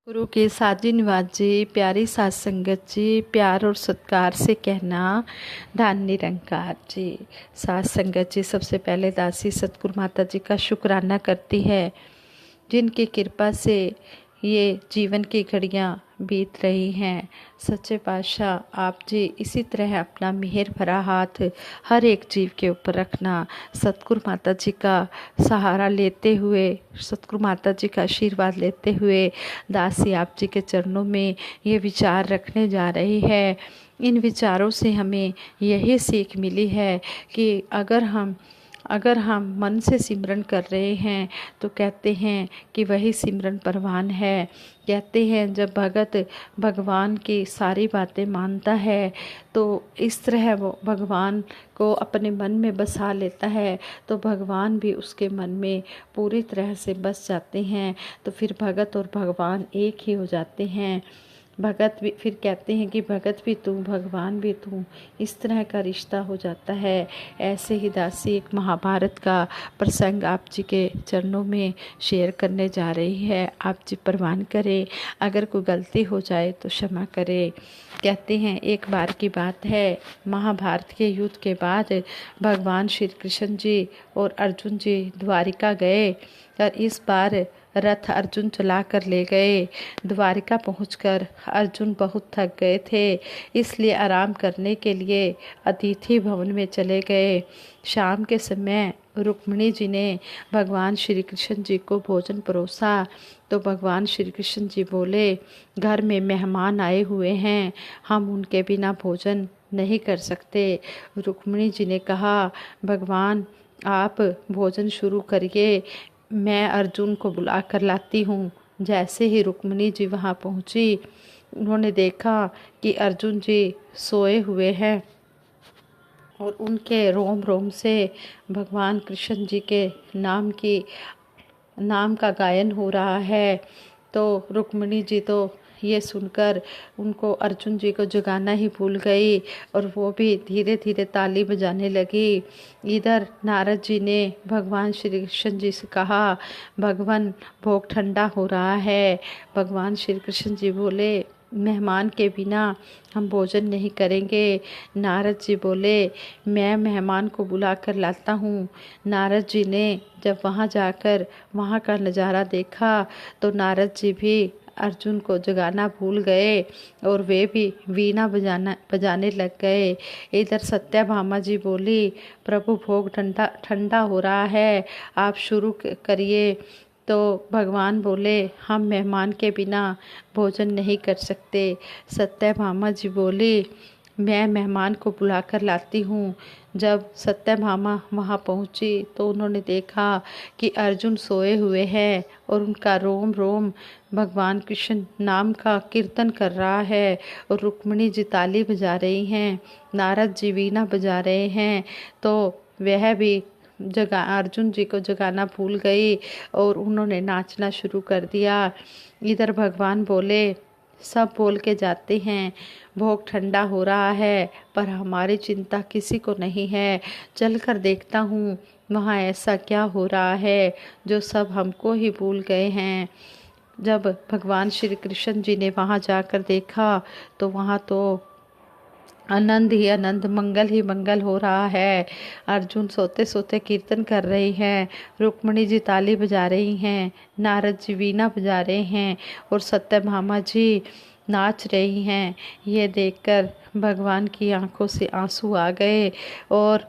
गुरु के साजी निवास जी, प्यारी सात संगत जी, प्यार और सत्कार से कहना धन निरंकार जी। सात संगत जी, सबसे पहले दासी सतगुरु माता जी का शुक्राना करती है, जिनकी कृपा से ये जीवन की घड़ियाँ बीत रही हैं। सच्चे पातशाह आप जी इसी तरह अपना मेहर भरा हाथ हर एक जीव के ऊपर रखना। सतगुरु माता जी का सहारा लेते हुए, सतगुरु माता जी का आशीर्वाद लेते हुए दासी आप जी के चरणों में ये विचार रखने जा रही है। इन विचारों से हमें यही सीख मिली है कि अगर हम मन से सिमरन कर रहे हैं तो कहते हैं कि वही सिमरन परवान है। कहते हैं जब भगत भगवान की सारी बातें मानता है तो इस तरह वो भगवान को अपने मन में बसा लेता है तो भगवान भी उसके मन में पूरी तरह से बस जाते हैं। तो फिर भगत और भगवान एक ही हो जाते हैं। भगत भी, फिर कहते हैं कि भगत भी तू भगवान भी तू, इस तरह का रिश्ता हो जाता है। ऐसे ही दासी एक महाभारत का प्रसंग आप जी के चरणों में शेयर करने जा रही है। आप जी परवान करें, अगर कोई गलती हो जाए तो क्षमा करें। कहते हैं एक बार की बात है, महाभारत के युद्ध के बाद भगवान श्री कृष्ण जी और अर्जुन जी द्वारिका गए और इस बार रथ अर्जुन चला कर ले गए। द्वारिका पहुंचकर अर्जुन बहुत थक गए थे, इसलिए आराम करने के लिए अतिथि भवन में चले गए। शाम के समय रुक्मिणी जी ने भगवान श्री कृष्ण जी को भोजन परोसा तो भगवान श्री कृष्ण जी बोले, घर में मेहमान आए हुए हैं, हम उनके बिना भोजन नहीं कर सकते। रुक्मिणी जी ने कहा, भगवान आप भोजन शुरू करिए, मैं अर्जुन को बुला कर लाती हूँ। जैसे ही रुक्मिणी जी वहाँ पहुँची, उन्होंने देखा कि अर्जुन जी सोए हुए हैं और उनके रोम रोम से भगवान कृष्ण जी के नाम का गायन हो रहा है। तो रुक्मिणी जी तो ये सुनकर उनको अर्जुन जी को जगाना ही भूल गई और वो भी धीरे धीरे ताली बजाने लगी। इधर नारद जी ने भगवान श्री कृष्ण जी से कहा, भगवान भोग ठंडा हो रहा है। भगवान श्री कृष्ण जी बोले, मेहमान के बिना हम भोजन नहीं करेंगे। नारद जी बोले, मैं मेहमान को बुला कर लाता हूँ। नारद जी ने जब वहाँ जाकर वहाँ का नज़ारा देखा तो नारद जी भी अर्जुन को जगाना भूल गए और वे भी वीणा बजाने लग गए। इधर सत्यभामा जी बोली, प्रभु भोग ठंडा हो रहा है, आप शुरू करिए। तो भगवान बोले, हम मेहमान के बिना भोजन नहीं कर सकते। सत्यभामा जी बोली, मैं मेहमान को बुला कर लाती हूँ। जब सत्यभामा वहाँ पहुँची तो उन्होंने देखा कि अर्जुन सोए हुए हैं और उनका रोम रोम भगवान कृष्ण नाम का कीर्तन कर रहा है और रुक्मिणी जी ताली बजा रही हैं, नारद जी वीणा बजा रहे हैं। तो वह भी अर्जुन जी को जगाना भूल गई और उन्होंने नाचना शुरू कर दिया। इधर भगवान बोले, सब बोल के जाते हैं भोग ठंडा हो रहा है, पर हमारी चिंता किसी को नहीं है। चल कर देखता हूँ वहाँ ऐसा क्या हो रहा है जो सब हमको ही भूल गए हैं। जब भगवान श्री कृष्ण जी ने वहाँ जाकर देखा तो वहाँ तो आनंद ही आनंद, मंगल ही मंगल हो रहा है। अर्जुन सोते सोते कीर्तन कर रही हैं, रुक्मिणी जी ताली बजा रही हैं, नारद जी वीणा बजा रहे हैं और सत्यभामा जी नाच रही हैं। ये देखकर भगवान की आंखों से आंसू आ गए और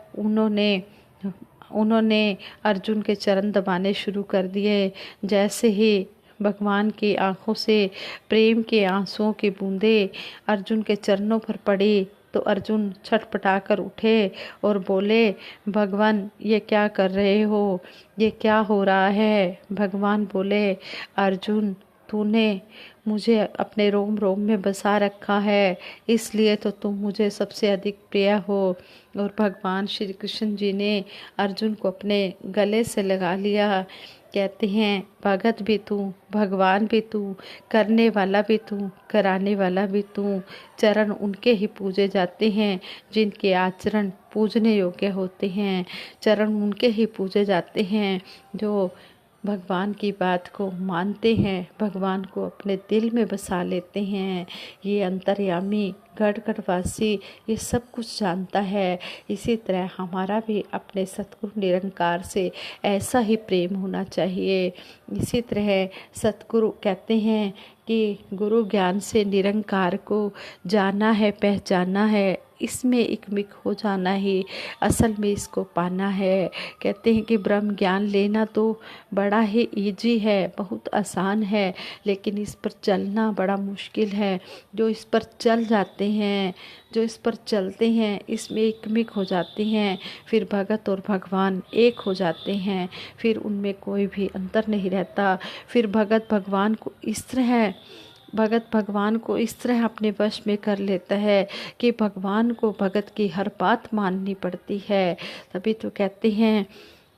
उन्होंने अर्जुन के चरण दबाने शुरू कर दिए। जैसे ही भगवान की आंखों से प्रेम के आंसुओं की बूंदें अर्जुन के चरणों पर पड़ी तो अर्जुन छटपटा कर उठे और बोले, भगवान ये क्या कर रहे हो, ये क्या हो रहा है। भगवान बोले, अर्जुन तूने मुझे अपने रोम रोम में बसा रखा है, इसलिए तो तुम मुझे सबसे अधिक प्रिय हो। और भगवान श्री कृष्ण जी ने अर्जुन को अपने गले से लगा लिया। कहते हैं, भगत भी तू, भगवान भी तू, करने वाला भी तू, कराने वाला भी तू। चरण उनके ही पूजे जाते हैं जिनके आचरण पूजने योग्य होते हैं। चरण उनके ही पूजे जाते हैं जो भगवान की बात को मानते हैं, भगवान को अपने दिल में बसा लेते हैं। ये अंतर्यामी गढ़वासी ये सब कुछ जानता है। इसी तरह हमारा भी अपने सतगुरु निरंकार से ऐसा ही प्रेम होना चाहिए। इसी तरह सतगुरु कहते हैं कि गुरु ज्ञान से निरंकार को जाना है, पहचाना है, इसमें एकमिक हो जाना ही असल में इसको पाना है। कहते हैं कि ब्रह्म ज्ञान लेना तो बड़ा ही इजी है, बहुत आसान है, लेकिन इस पर चलना बड़ा मुश्किल है। जो इस पर चल जाते हैं, जो इस पर चलते हैं, इसमें एकमिक हो जाते हैं, फिर भगत और भगवान एक हो जाते हैं, फिर उनमें कोई भी अंतर नहीं रहता। फिर भगत भगवान को इस तरह अपने वश में कर लेता है कि भगवान को भगत की हर बात माननी पड़ती है। तभी तो कहते हैं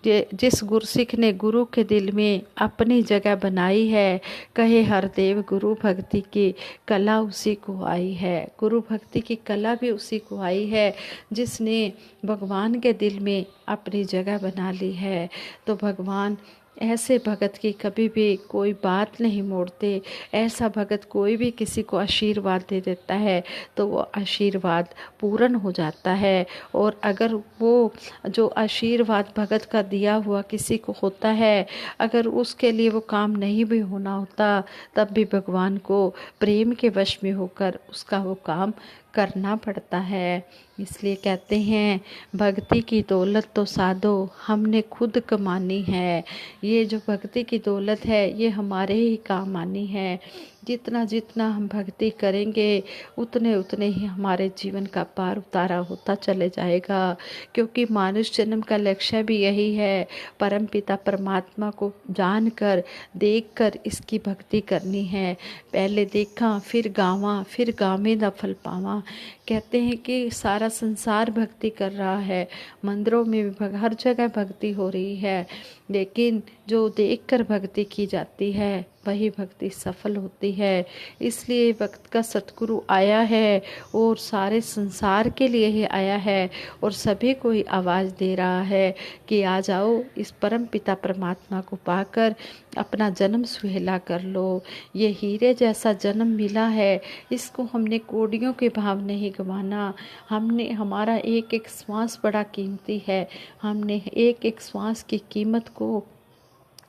कि जिस गुरसिख ने गुरु के दिल में अपनी जगह बनाई है, कहे हर देव गुरु भक्ति की कला उसी को आई है। गुरु भक्ति की कला भी उसी को आई है जिसने भगवान के दिल में अपनी जगह बना ली है। तो भगवान ऐसे भगत की कभी भी कोई बात नहीं मोड़ते। ऐसा भगत कोई भी किसी को आशीर्वाद दे देता है तो वो आशीर्वाद पूर्ण हो जाता है। और अगर वो जो आशीर्वाद भगत का दिया हुआ किसी को होता है, अगर उसके लिए वो काम नहीं भी होना होता, तब भी भगवान को प्रेम के वश में होकर उसका वो काम करना पड़ता है। इसलिए कहते हैं भक्ति की दौलत तो साधो हमने खुद कमानी है। ये जो भक्ति की दौलत है ये हमारे ही काम आनी है। जितना जितना हम भक्ति करेंगे उतने उतने ही हमारे जीवन का पार उतारा होता चले जाएगा। क्योंकि मानुष्य जन्म का लक्ष्य भी यही है, परम पिता परमात्मा को जानकर देखकर इसकी भक्ति करनी है। पहले देखा फिर गावा, फिर गावे दा फल पावा। कहते हैं कि सारा संसार भक्ति कर रहा है, मंदिरों में भी हर जगह भक्ति हो रही है, लेकिन जो देखकर भक्ति की जाती है वही भक्ति सफल होती है। इसलिए वक्त का सतगुरु आया है और सारे संसार के लिए ही आया है और सभी को ही आवाज़ दे रहा है कि आ जाओ, इस परम पिता परमात्मा को पाकर अपना जन्म सुहेला कर लो। ये हीरे जैसा जन्म मिला है, इसको हमने कोड़ियों के भाव नहीं गंवाना। हमारा एक एक श्वास बड़ा कीमती है, हमने एक एक श्वास की कीमत को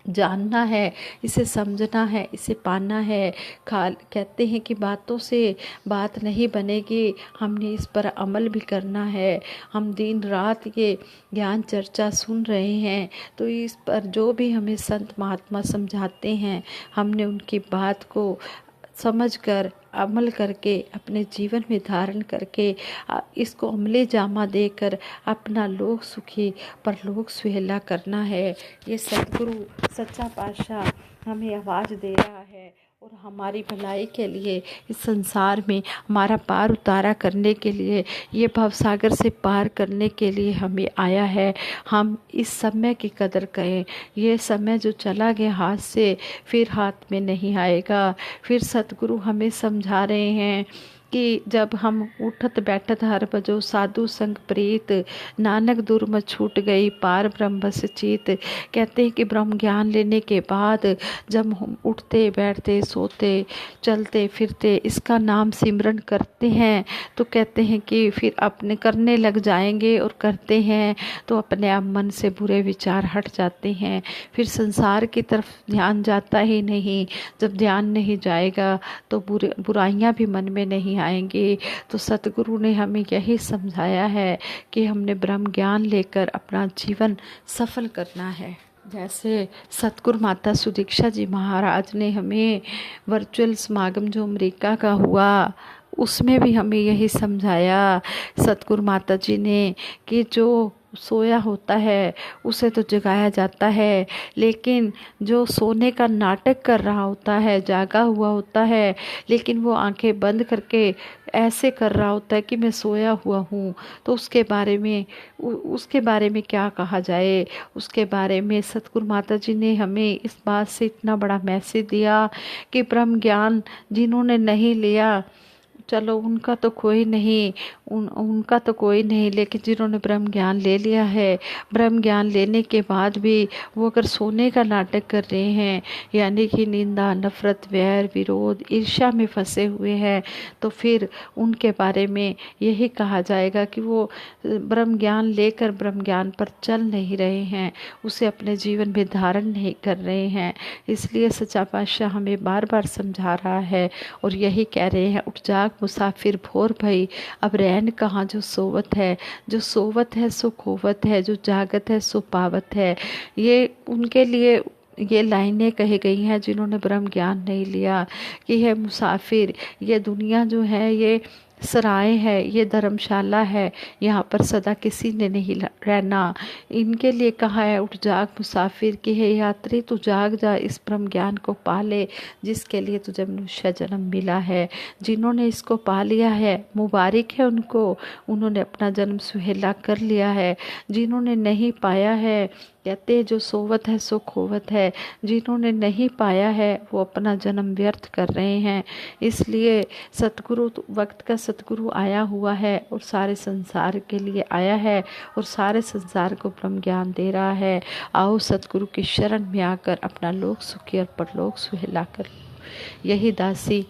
जानना है, इसे समझना है, इसे पाना है। कहते हैं कि बातों से बात नहीं बनेगी, हमने इस पर अमल भी करना है। हम दिन रात ये ज्ञान चर्चा सुन रहे हैं, तो इस पर जो भी हमें संत महात्मा समझाते हैं, हमने उनकी बात को समझकर अमल करके अपने जीवन में धारण करके इसको अमले जामा देकर अपना लोक सुखी परलोक सुहेला करना है। ये सतगुरु सच्चा पातशाह हमें आवाज़ दे रहा है और हमारी भलाई के लिए, इस संसार में हमारा पार उतारा करने के लिए, ये भवसागर से पार करने के लिए हमें आया है। हम इस समय की कदर करें। ये समय जो चला गया हाथ से फिर हाथ में नहीं आएगा। फिर सतगुरु हमें समझा रहे हैं कि जब हम उठत बैठत हर बजो साधु संग प्रीत, नानक दुर्मत छूट गई पार ब्रह्म बस चीत। कहते हैं कि ब्रह्म ज्ञान लेने के बाद जब हम उठते बैठते सोते चलते फिरते इसका नाम सिमरन करते हैं, तो कहते हैं कि फिर अपने करने लग जाएंगे और करते हैं तो अपने आप मन से बुरे विचार हट जाते हैं। फिर संसार की तरफ ध्यान जाता ही नहीं। जब ध्यान नहीं जाएगा तो बुराइयां भी मन में नहीं आएंगे। तो सतगुरु ने हमें यही समझाया है कि हमने ब्रह्म ज्ञान लेकर अपना जीवन सफल करना है। जैसे सतगुरु माता सुदीक्षा जी महाराज ने हमें वर्चुअल समागम जो अमेरिका का हुआ उसमें भी हमें यही समझाया सतगुरु माता जी ने कि जो सोया होता है उसे तो जगाया जाता है, लेकिन जो सोने का नाटक कर रहा होता है, जागा हुआ होता है, लेकिन वो आंखें बंद करके ऐसे कर रहा होता है कि मैं सोया हुआ हूँ, तो उसके बारे में क्या कहा जाए। उसके बारे में सतगुरु माता जी ने हमें इस बात से इतना बड़ा मैसेज दिया कि ब्रह्म ज्ञान जिन्होंने नहीं लिया चलो उनका तो कोई नहीं, उनका तो कोई नहीं, लेकिन जिन्होंने ब्रह्म ज्ञान ले लिया है, ब्रह्म ज्ञान लेने के बाद भी वो अगर सोने का नाटक कर रहे हैं, यानी कि निंदा, नफरत, वैर, विरोध, ईर्ष्या में फंसे हुए हैं, तो फिर उनके बारे में यही कहा जाएगा कि वो ब्रह्म ज्ञान लेकर ब्रह्म ज्ञान पर चल नहीं रहे हैं, उसे अपने जीवन में धारण नहीं कर रहे हैं। इसलिए सच्चा पातशाह हमें बार बार समझा रहा है और यही कह रहे हैं, उठ जाग मुसाफिर भोर भई, अब रैन कहाँ जो सोवत है, जो सोवत है सो खोवत है, जो जागत है सो पावत है। ये उनके लिए ये लाइनें कही गई हैं जिन्होंने ब्रह्म ज्ञान नहीं लिया, कि है मुसाफिर, ये दुनिया जो है ये सराय है, ये धर्मशाला है, यहाँ पर सदा किसी ने नहीं रहना। इनके लिए कहा है, उठ जाग मुसाफिर, की है यात्री तू जाग जा, इस ब्रह्म ज्ञान को पा ले जिसके लिए तुझे मनुष्य जन्म मिला है। जिन्होंने इसको पा लिया है मुबारक है उनको, उन्होंने अपना जन्म सुहेला कर लिया है। जिन्होंने नहीं पाया है, कहते हैं जो सोवत है सो खोवत है, जिन्होंने नहीं पाया है वो अपना जन्म व्यर्थ कर रहे हैं। इसलिए सतगुरु, वक्त का सतगुरु आया हुआ है और सारे संसार के लिए आया है और सारे संसार को ब्रह्म ज्ञान दे रहा है। आओ सतगुरु की शरण में आकर अपना लोक सुखी और परलोक सुहेला कर लो। यही दासी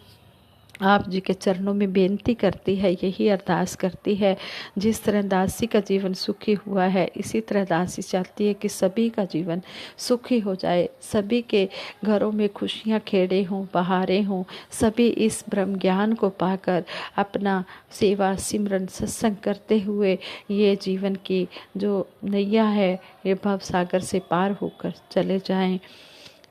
आप जी के चरणों में बेनती करती है, यही अरदास करती है। जिस तरह दासी का जीवन सुखी हुआ है, इसी तरह दासी चाहती है कि सभी का जीवन सुखी हो जाए, सभी के घरों में खुशियाँ खेड़े हों, बहारें हों, सभी इस ब्रह्म ज्ञान को पाकर अपना सेवा सिमरन सत्संग करते हुए ये जीवन की जो नैया है, ये भव सागर से पार होकर चले जाएं।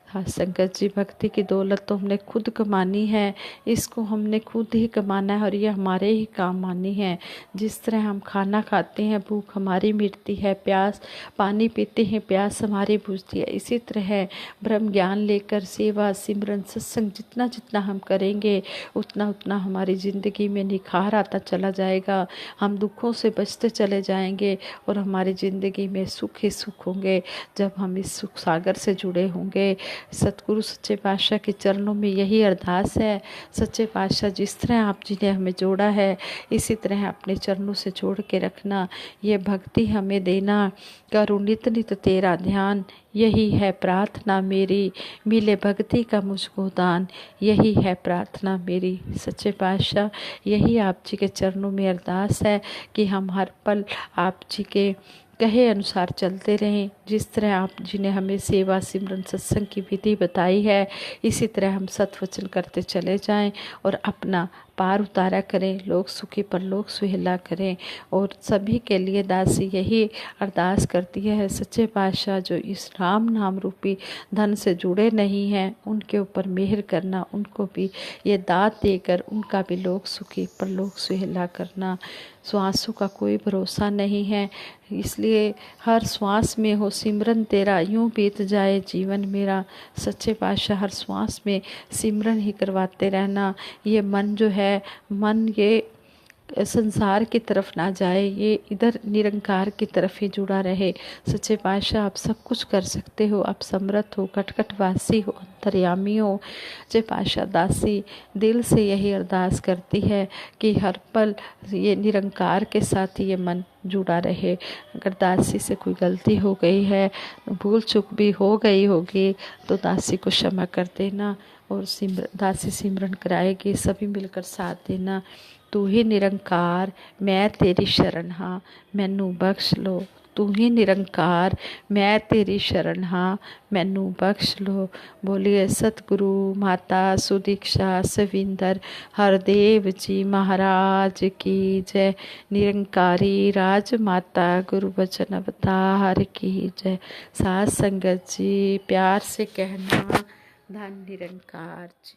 हाँ संगत जी, भक्ति की दौलत तो हमने खुद कमानी है, इसको हमने खुद ही कमाना है और ये हमारे ही काम आनी है। जिस तरह हम खाना खाते हैं, भूख हमारी मिटती है, प्यास पानी पीते हैं, प्यास हमारी बुझती है, इसी तरह ब्रह्म ज्ञान लेकर सेवा सिमरन सत्संग जितना जितना हम करेंगे उतना उतना हमारी ज़िंदगी में निखार आता चला जाएगा। हम दुखों से बचते चले जाएंगे और हमारी ज़िंदगी में सुख ही सुख होंगे जब हम इस सुख सागर से जुड़े होंगे। सतगुरु सच्चे पातशाह के चरणों में यही अरदास है, सच्चे पातशाह जिस तरह आप जी ने हमें जोड़ा है इसी तरह अपने चरणों से जोड़ के रखना, ये भक्ति हमें देना। करूँ नित नित तेरा ध्यान, यही है प्रार्थना मेरी, मिले भक्ति का मुझको दान, यही है प्रार्थना मेरी। सच्चे पातशाह यही आप जी के चरणों में अरदास है कि हम हर पल आप जी के कहे अनुसार चलते रहें। जिस तरह आप जी ने हमें सेवा सिमरन सत्संग की विधि बताई है, इसी तरह हम सत्वचन करते चले जाएं और अपना पार उतारा करें, लोक सुखी परलोक सुहेला करें। और सभी के लिए दासी यही अरदास करती है, सच्चे पातशाह जो इस राम नाम रूपी धन से जुड़े नहीं हैं उनके ऊपर मेहर करना, उनको भी ये दात देकर उनका भी लोक सुखी परलोक सुहेला करना। श्वासों का कोई भरोसा नहीं है, इसलिए हर श्वास में हो सिमरन तेरा, यूं बीत जाए जीवन मेरा। सच्चे पातशाह हर श्वास में सिमरन ही करवाते रहना। ये मन जो है, मन ये संसार की तरफ ना जाए, ये इधर निरंकार की ही जुड़ा रहे। सच्चे पातशाह आप सब कुछ कर सकते हो, आप समर्थ हो, कटकटवासी हो, अंतर्यामी हो। सच्चे पातशाह दासी दिल से यही अरदास करती है कि हर पल ये निरंकार के साथ ये मन जुड़ा रहे। अगर दासी से कोई गलती हो गई है, भूल चूक भी हो गई होगी, तो दासी को क्षमा कर देना और दासी सिमरन कराएगी, सभी मिलकर साथ देना। तू ही निरंकार मैं तेरी शरण हाँ, मैनू बख्श लो। तू ही निरंकार मैं तेरी शरण हाँ, मैनू बख्श लो। बोलिए सतगुरु माता सुदीक्षा सविंदर हरदेव जी महाराज की जय। निरंकारी राज माता गुरु वचन अवतार की जय। साथ संगत जी प्यार से कहना, धन निरंकार जी।